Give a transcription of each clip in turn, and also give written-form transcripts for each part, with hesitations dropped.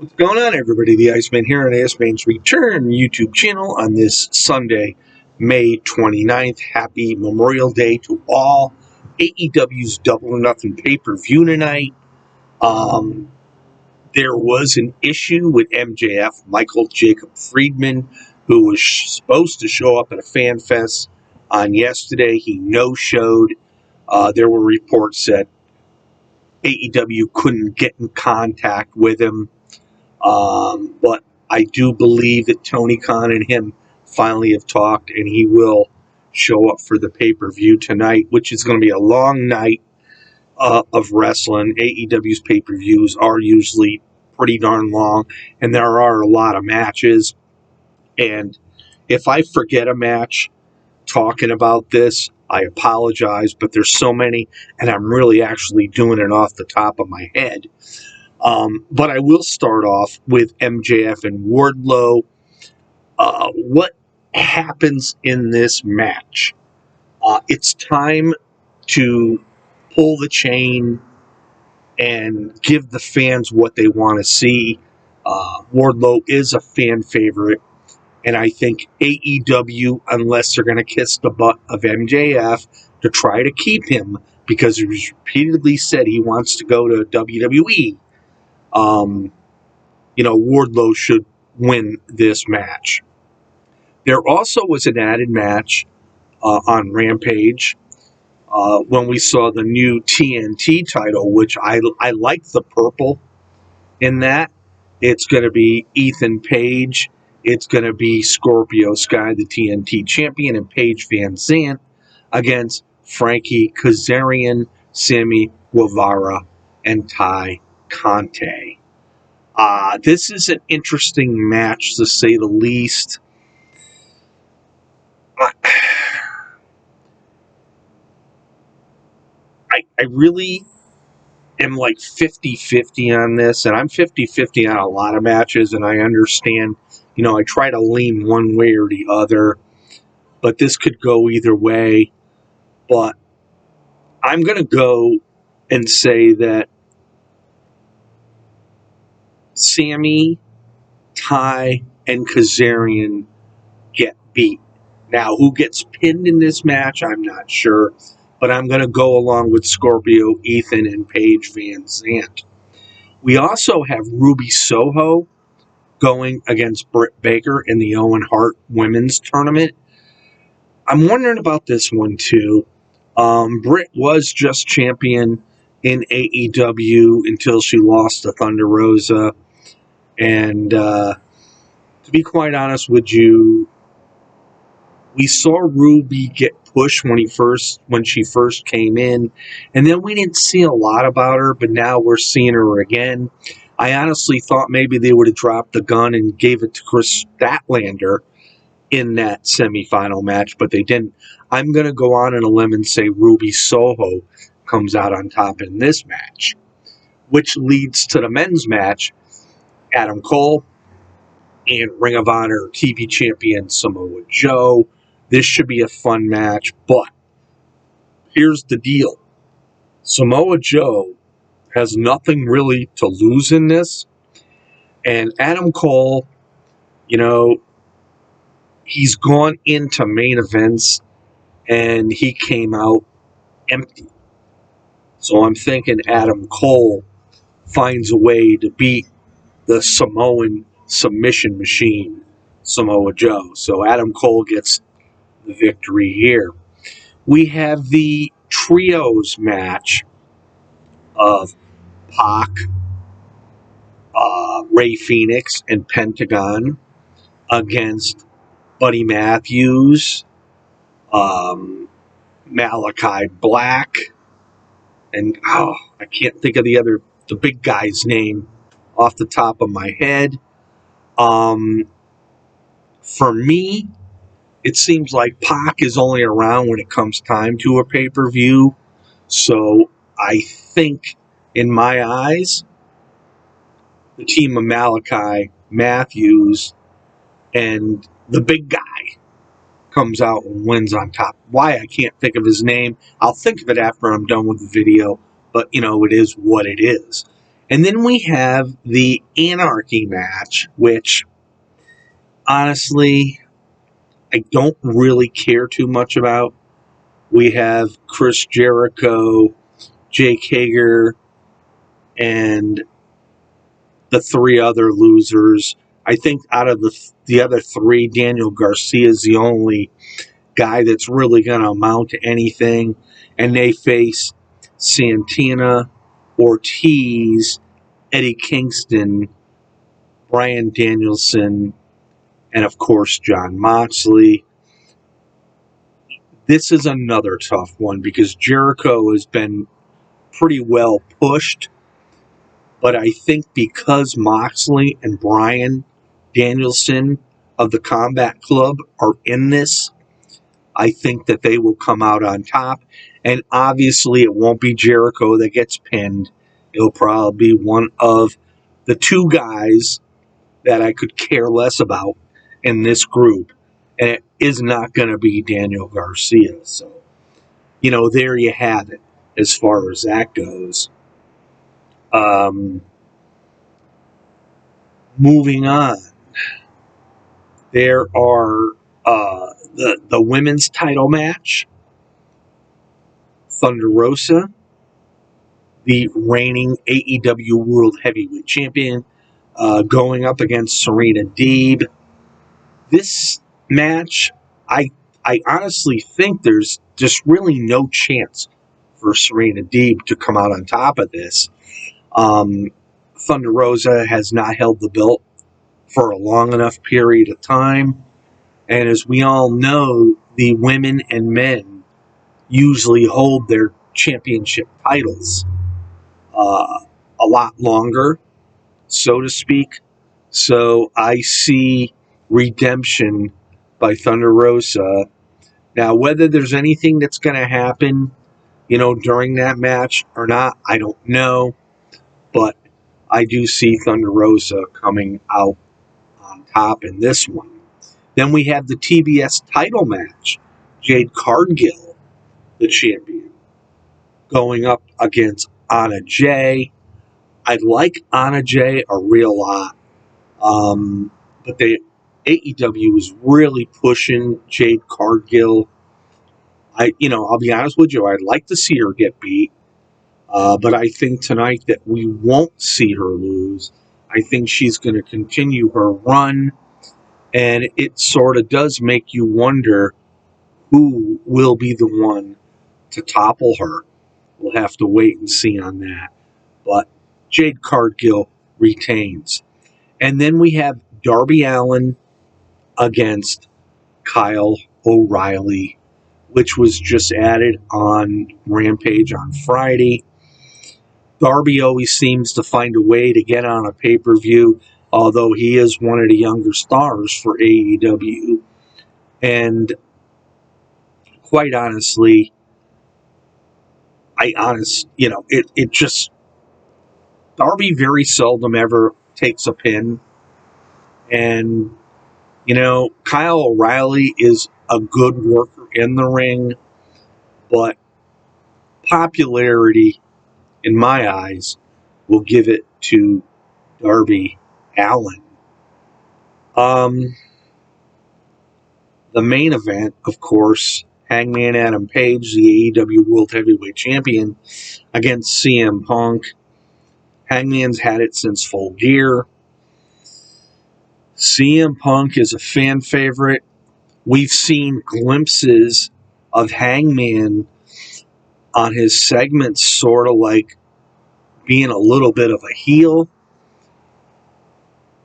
What's going on, everybody? The Iceman here on Iceman's Return YouTube channel on this Sunday, May 29th. Happy Memorial Day to all. AEW's Double or Nothing pay-per-view tonight. There was an issue with MJF, Michael Jacob Friedman, who was supposed to show up at a fan fest on yesterday. He no-showed. There were reports that AEW couldn't get in contact with him. But I do believe that Tony Khan and him finally have talked, and he will show up for the pay-per-view tonight, which is going to be a long night of wrestling. AEW's pay-per-views are usually pretty darn long, and there are a lot of matches. And if I forget a match talking about this, I apologize, but there's so many, and I'm really actually doing it off the top of my head. But I will start off with MJF and Wardlow. What happens in this match? It's time to pull the chain and give the fans what they want to see. Wardlow is a fan favorite, and I think AEW, unless they're going to kiss the butt of MJF to try to keep him, because he repeatedly said he wants to go to WWE, Wardlow should win this match. There also was an added match on Rampage when we saw the new TNT title, which I like the purple in that. It's going to be Ethan Page. It's going to be Scorpio Sky, the TNT champion, and Paige Van Zandt against Frankie Kazarian, Sammy Guevara, and Ty Conte. This is an interesting match, to say the least. I really am like 50-50 on this, and I'm 50-50 on a lot of matches, and I understand, I try to lean one way or the other, but this could go either way. But I'm going to go and say that Sammy, Ty, and Kazarian get beat. Now, who gets pinned in this match, I'm not sure, but I'm going to go along with Scorpio, Ethan, and Paige Van Zandt. We also have Ruby Soho going against Britt Baker in the Owen Hart Women's Tournament. I'm wondering about this one, too. Britt was just champion in AEW until she lost to Thunder Rosa. And to be quite honest with you, we saw Ruby get pushed when she first came in, and then we didn't see a lot about her, but now we're seeing her again. I honestly thought maybe they would have dropped the gun and gave it to Chris Statlander in that semifinal match, but they didn't. I'm going to go on a limb and say Ruby Soho comes out on top in this match, which leads to the men's match. Adam Cole and Ring of Honor TV champion Samoa Joe. This should be a fun match, but here's the deal. Samoa Joe has nothing really to lose in this, and Adam Cole, he's gone into main events, and he came out empty. So I'm thinking Adam Cole finds a way to beat the Samoan submission machine, Samoa Joe. So Adam Cole gets the victory here. We have the trios match of Pac, Ray Phoenix, and Pentagon against Buddy Matthews, Malachi Black, and I can't think of the big guy's name off the top of my head. For me, it seems like Pac is only around when it comes time to a pay-per-view. So I think, in my eyes, the team of Malachi Matthews and the big guy comes out and wins on top. Why? I can't think of his name. I'll think of it after I'm done with the video, but, it is what it is. And then we have the Anarchy match, which honestly I don't really care too much about. We have Chris Jericho, Jake Hager, and the three other losers. I think out of the other three, Daniel Garcia is the only guy that's really going to amount to anything. And they face Santana, Ortiz, Eddie Kingston, Bryan Danielson, and of course Jon Moxley. This is another tough one because Jericho has been pretty well pushed, but I think because Moxley and Bryan Danielson of the Combat Club are in this, I think that they will come out on top. And obviously, it won't be Jericho that gets pinned. It'll probably be one of the two guys that I could care less about in this group. And it is not going to be Daniel Garcia. So, there you have it as far as that goes. Moving on, there are the women's title match. Thunder Rosa, the reigning AEW World Heavyweight Champion, going up against Serena Deeb. This match, I honestly think there's just really no chance for Serena Deeb to come out on top of this. Thunder Rosa has not held the belt for a long enough period of time. And as we all know, the women and men usually hold their championship titles a lot longer, so to speak. So I see redemption by Thunder Rosa. Now, whether there's anything that's going to happen, during that match or not, I don't know. But I do see Thunder Rosa coming out on top in this one. Then we have the TBS title match. Jade Cargill, the champion, going up against Anna Jay. I like Anna Jay a real lot. But AEW is really pushing Jade Cargill. I'll be honest with you, I'd like to see her get beat. But I think tonight that we won't see her lose. I think she's going to continue her run. And it sort of does make you wonder who will be the one to topple her. We'll have to wait and see on that. But Jade Cargill retains. And then we have Darby Allin against Kyle O'Reilly, which was just added on Rampage on Friday. Darby always seems to find a way to get on a pay-per-view, although he is one of the younger stars for AEW. And quite honestly, it just, Darby very seldom ever takes a pin. And, Kyle O'Reilly is a good worker in the ring, but popularity, in my eyes, will give it to Darby Allin. The main event, of course, Hangman Adam Page, the AEW World Heavyweight Champion, against CM Punk. Hangman's had it since Full Gear. CM Punk is a fan favorite. We've seen glimpses of Hangman on his segments, sort of like being a little bit of a heel.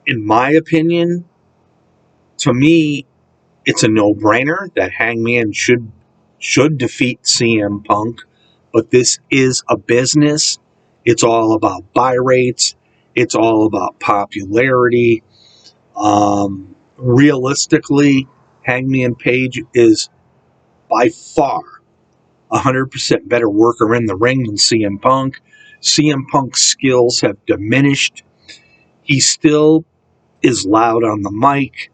In my opinion, to me, it's a no-brainer that Hangman should defeat CM Punk, but this is a business. It's all about buy rates. It's all about popularity. Realistically, Hangman Page is by far 100% better worker in the ring than CM Punk. CM Punk's skills have diminished. He still is loud on the mic,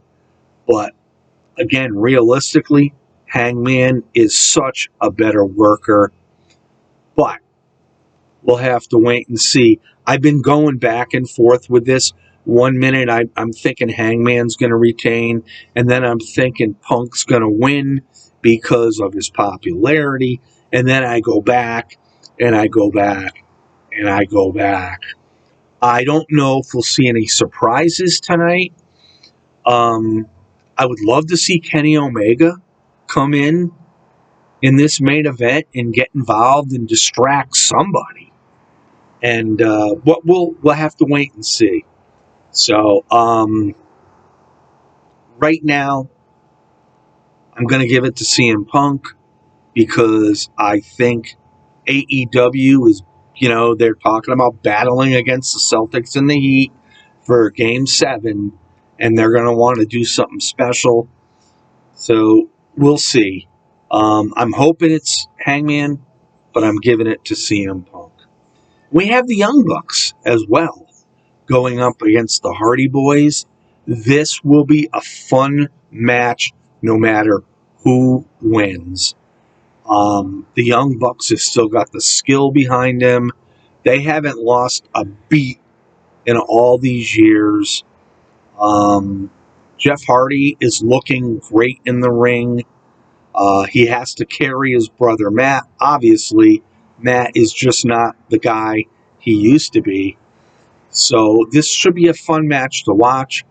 but again, realistically, Hangman is such a better worker. But we'll have to wait and see. I've been going back and forth with this. 1 minute I'm thinking Hangman's going to retain, and then I'm thinking Punk's going to win because of his popularity, and then I go back and I go back and I go back. I don't know if we'll see any surprises tonight. I would love to see Kenny Omega come in this main event and get involved and distract somebody. And what we'll have to wait and see. So right now, I'm going to give it to CM Punk because I think AEW is, they're talking about battling against the Celtics and the Heat for Game 7, and they're going to want to do something special. So we'll see. I'm hoping it's Hangman, but I'm giving it to CM Punk. We have the Young Bucks as well going up against the Hardy Boys. This will be a fun match no matter who wins. The Young Bucks have still got the skill behind them. They haven't lost a beat in all these years. Jeff Hardy is looking great in the ring. He has to carry his brother Matt. Obviously, Matt is just not the guy he used to be. So this should be a fun match to watch.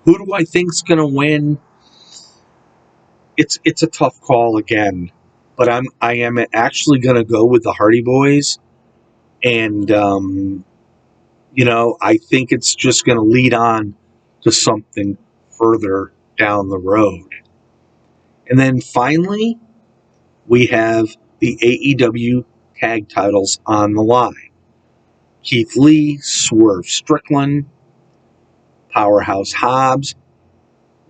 Who do I think is going to win? It's a tough call again, but I am actually going to go with the Hardy Boys, and I think it's just going to lead on to something further down the road. And then finally, we have the AEW tag titles on the line. Keith Lee, Swerve Strickland, Powerhouse Hobbs,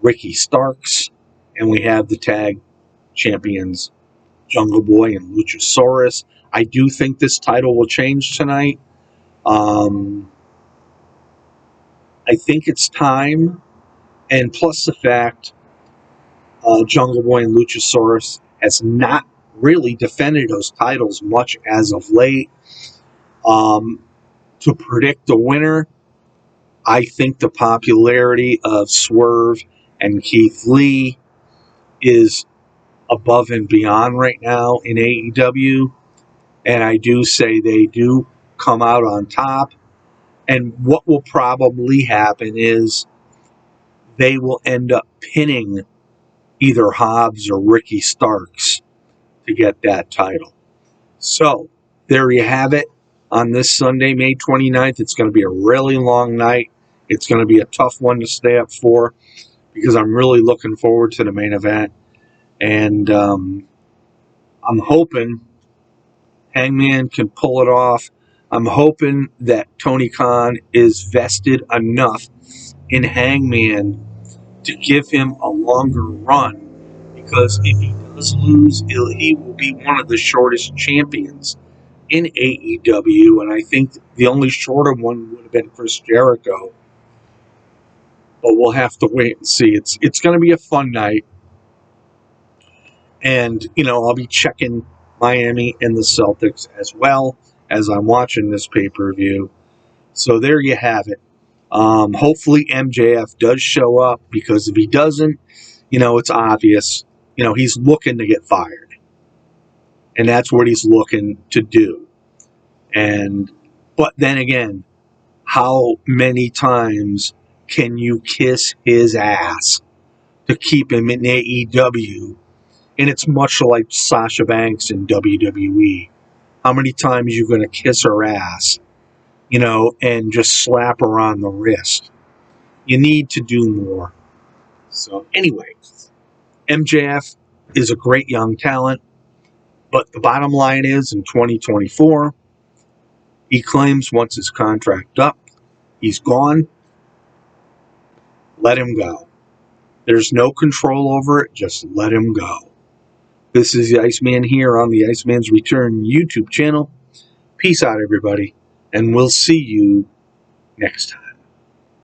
Ricky Starks, and we have the tag champions Jungle Boy and Luchasaurus. I do think this title will change tonight. I think it's time, and plus the fact Jungle Boy and Luchasaurus has not really defended those titles much as of late. To predict the winner, I think the popularity of Swerve and Keith Lee is above and beyond right now in AEW, and I do say they do come out on top. And what will probably happen is they will end up pinning either Hobbs or Ricky Starks to get that title. So there you have it on this Sunday, May 29th. It's going to be a really long night. It's going to be a tough one to stay up for because I'm really looking forward to the main event. And I'm hoping Hangman can pull it off. I'm hoping that Tony Khan is vested enough in Hangman to give him a longer run, because if he does lose, he will be one of the shortest champions in AEW, and I think the only shorter one would have been Chris Jericho. But we'll have to wait and see. It's going to be a fun night, and I'll be checking Miami and the Celtics as well as I'm watching this pay-per-view. So there you have it. Hopefully MJF does show up, because if he doesn't, it's obvious. He's looking to get fired. And that's what he's looking to do. But then again, how many times can you kiss his ass to keep him in AEW? And it's much like Sasha Banks in WWE. How many times are you going to kiss her ass, and just slap her on the wrist? You need to do more. So anyway, MJF is a great young talent, but the bottom line is, in 2024, he claims once his contract up, he's gone. Let him go. There's no control over it. Just let him go. This is the Iceman here on the Iceman's Return YouTube channel. Peace out, everybody, and we'll see you next time.